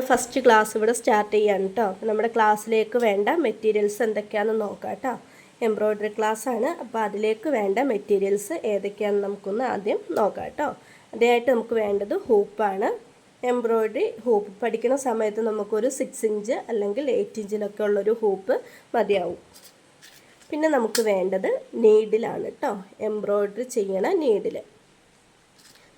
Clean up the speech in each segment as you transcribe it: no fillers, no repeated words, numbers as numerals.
First class ഇവിടെ start ചെയ്യാണ് കേട്ടോ. നമ്മുടെ ക്ലാസ്സിലേക്ക് വേണ്ട മെറ്റീരിയൽസ് എന്തൊക്കെയാണെന്ന് നോക്കാം കേട്ടോ. എംബ്രോയ്ഡറി ക്ലാസ്സാണ്, അപ്പോൾ അതിലേക്ക് വേണ്ട മെറ്റീരിയൽസ് ഏതൊക്കെയാണെന്ന് നമുക്കൊന്ന് ആദ്യം നോക്കാം കേട്ടോ. അതിനായിട്ട് നമുക്ക് വേണ്ടത് ഹൂപ്പാണ്. എംബ്രോയ്ഡറി ഹൂപ്പ് പഠിക്കുന്ന സമയത്ത് നമുക്കൊരു 6 ഇഞ്ച് അല്ലെങ്കിൽ 8 ഇഞ്ചിലൊക്കെ ഉള്ളൊരു ഹൂപ്പ് മതിയാവും. പിന്നെ നമുക്ക് വേണ്ടത് നീഡിലാണ് കേട്ടോ. എംബ്രോയ്ഡറി ചെയ്യണ നീഡിൽ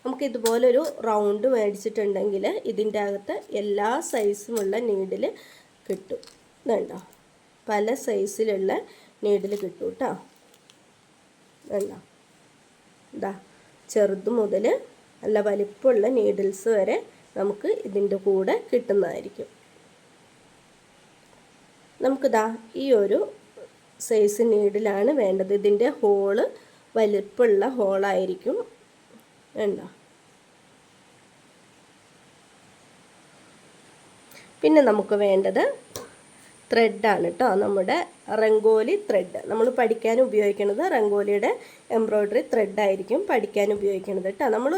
നമുക്ക് ഇതുപോലൊരു റൗണ്ട് മേടിച്ചിട്ടുണ്ടെങ്കിൽ ഇതിൻ്റെ അകത്ത് എല്ലാ സൈസുമുള്ള നീഡിൽ കിട്ടും. ഇതുണ്ടോ, പല സൈസിലുള്ള നീഡിൽ കിട്ടും കേട്ടോ. വേണ്ട ഇതാ, ചെറുത് മുതൽ നല്ല വലിപ്പമുള്ള നീഡിൽസ് വരെ നമുക്ക് ഇതിൻ്റെ കൂടെ കിട്ടുന്നതായിരിക്കും. നമുക്കിതാ ഈ ഒരു സൈസ് നീഡിലാണ് വേണ്ടത്. ഇതിൻ്റെ ഹോള് വലിപ്പമുള്ള ഹോളായിരിക്കും. വേണ്ട പിന്നെ നമുക്ക് വേണ്ടത് ത്രെഡാണ് കേട്ടോ. നമ്മുടെ റംഗോലി ത്രെഡ് നമ്മൾ പഠിക്കാൻ ഉപയോഗിക്കുന്നത് റംഗോലിയുടെ എംബ്രോയ്ഡറി ത്രെഡായിരിക്കും പഠിക്കാൻ ഉപയോഗിക്കുന്നത് കേട്ടോ. നമ്മൾ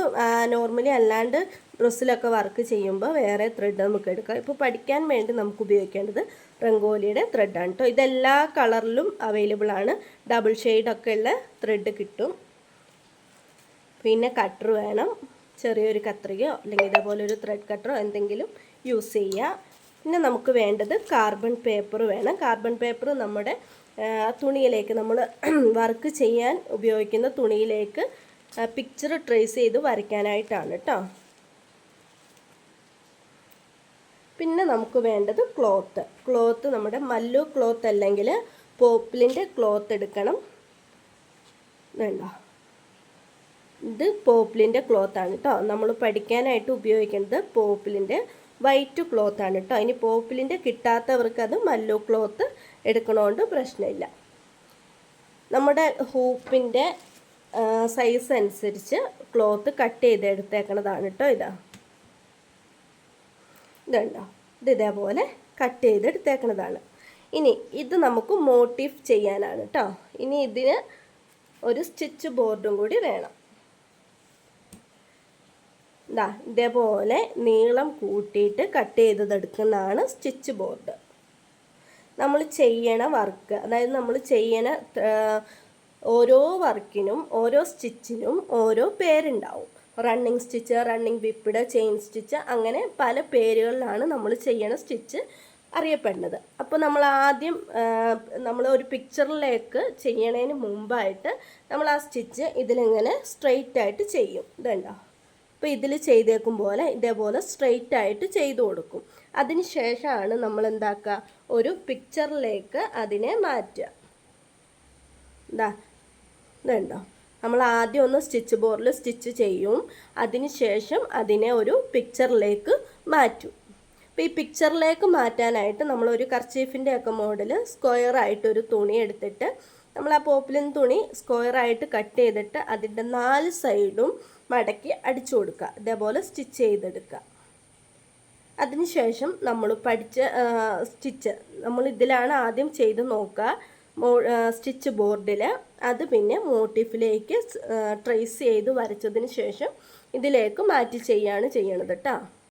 നോർമലി അല്ലാണ്ട് ഡ്രസ്സിലൊക്കെ വർക്ക് ചെയ്യുമ്പോൾ വേറെ ത്രെഡ് നമുക്ക് എടുക്കാം. ഇപ്പോൾ പഠിക്കാൻ വേണ്ടി നമുക്ക് ഉപയോഗിക്കേണ്ടത് റംഗോലിയുടെ ത്രെഡാണ് കേട്ടോ. ഇതെല്ലാ കളറിലും അവൈലബിൾ ആണ്. ഡബിൾ ഷെയ്ഡൊക്കെ ഉള്ള ത്രെഡ് കിട്ടും. പിന്നെ കട്ടർ വേണം, ചെറിയൊരു കത്രികയോ അല്ലെങ്കിൽ ഇതേപോലെ ഒരു ത്രെഡ് കട്ടറോ എന്തെങ്കിലും യൂസ് ചെയ്യുക. പിന്നെ നമുക്ക് വേണ്ടത് കാർബൺ പേപ്പർ വേണം. കാർബൺ പേപ്പർ നമ്മുടെ തുണിയിലേക്ക്, നമ്മൾ വർക്ക് ചെയ്യാൻ ഉപയോഗിക്കുന്ന തുണിയിലേക്ക് പിക്ചർ ട്രേസ് ചെയ്ത് വരയ്ക്കാനായിട്ടാണ് കേട്ടോ. പിന്നെ നമുക്ക് വേണ്ടത് ക്ലോത്ത് നമ്മുടെ മല്ലു ക്ലോത്ത് അല്ലെങ്കിൽ പോപ്പിലിൻ്റെ ക്ലോത്ത് എടുക്കണം. വേണ്ട, ഇത് പോപ്പിലിൻ്റെ ക്ലോത്താണ് കേട്ടോ. നമ്മൾ പഠിക്കാനായിട്ട് ഉപയോഗിക്കുന്നത് പോപ്പിലിൻ്റെ വൈറ്റ് ക്ലോത്താണ് കേട്ടോ. ഇനി പോപ്പിലിൻ്റെ കിട്ടാത്തവർക്ക് അത് മല്ലു ക്ലോത്ത് എടുക്കണോണ്ട് പ്രശ്നമില്ല. നമ്മുടെ ഹൂപ്പിൻ്റെ സൈസ് അനുസരിച്ച് ക്ലോത്ത് കട്ട് ചെയ്ത് എടുത്തേക്കണതാണ് കേട്ടോ. ഇതുണ്ടോ, ഇത് ഇതേപോലെ കട്ട് ചെയ്തെടുത്തേക്കണതാണ്. ഇനി ഇത് നമുക്ക് മോട്ടീഫ് ചെയ്യാനാണ് കേട്ടോ. ഇനി ഇതിന് ഒരു സ്റ്റിച്ച് ബോർഡും കൂടി വേണം. ഇതേപോലെ നീളം കൂട്ടിയിട്ട് കട്ട് ചെയ്തെടുക്കുന്നതാണ് സ്റ്റിച്ച് ബോർഡ്. നമ്മൾ ചെയ്യണ വർക്ക്, അതായത് നമ്മൾ ചെയ്യണ ഓരോ വർക്കിനും ഓരോ സ്റ്റിച്ചിനും ഓരോ പേരുണ്ടാവും. Running stitch, running whipped, chain stitch, അങ്ങനെ പല പേരുകളിലാണ് നമ്മൾ ചെയ്യണ സ്റ്റിച്ച് അറിയപ്പെടുന്നത്. അപ്പോൾ നമ്മൾ ആദ്യം നമ്മൾ ഒരു പിക്ചറിലേക്ക് ചെയ്യണതിന് മുമ്പായിട്ട് നമ്മൾ ആ സ്റ്റിച്ച് ഇതിലിങ്ങനെ സ്ട്രെയിറ്റ് ആയിട്ട് ചെയ്യും. ഇതുണ്ടോ, അപ്പോൾ ഇതിൽ ചെയ്തേക്കും പോലെ ഇതേപോലെ സ്ട്രെയിറ്റ് ആയിട്ട് ചെയ്തു കൊടുക്കും. അതിന് ശേഷമാണ് നമ്മൾ എന്താക്കുക, ഒരു പിക്ചറിലേക്ക് അതിനെ മാറ്റുക. ഇതുണ്ടോ, നമ്മൾ ആദ്യം ഒന്ന് സ്റ്റിച്ച് ബോർഡിൽ സ്റ്റിച്ച് ചെയ്യും, അതിന് ശേഷം അതിനെ ഒരു പിക്ചറിലേക്ക് മാറ്റും. അപ്പോൾ ഈ പിക്ചറിലേക്ക് മാറ്റാനായിട്ട് നമ്മളൊരു കർച്ചീഫിൻ്റെ ഒക്കെ മോഡൽ സ്ക്വയറായിട്ടൊരു തുണി എടുത്തിട്ട് നമ്മൾ ആ പോപ്പിലിൻ തുണി സ്ക്വയറായിട്ട് കട്ട് ചെയ്തിട്ട് അതിൻ്റെ 4 സൈഡും മടക്കി അടിച്ചു കൊടുക്കുക. ഇതേപോലെ സ്റ്റിച്ച് ചെയ്തെടുക്കുക. അതിനുശേഷം നമ്മൾ പഠിച്ച സ്റ്റിച്ച് നമ്മൾ ഇതിലാണ് ആദ്യം ചെയ്ത് നോക്കുക, സ്റ്റിച്ച് ബോർഡിൽ. അത് പിന്നെ മോട്ടീഫിലേക്ക് ട്രേസ് ചെയ്ത് വരച്ചതിന് ശേഷം ഇതിലേക്ക് മാറ്റി ചെയ്യാണ് ചെയ്യണത് കേട്ടോ.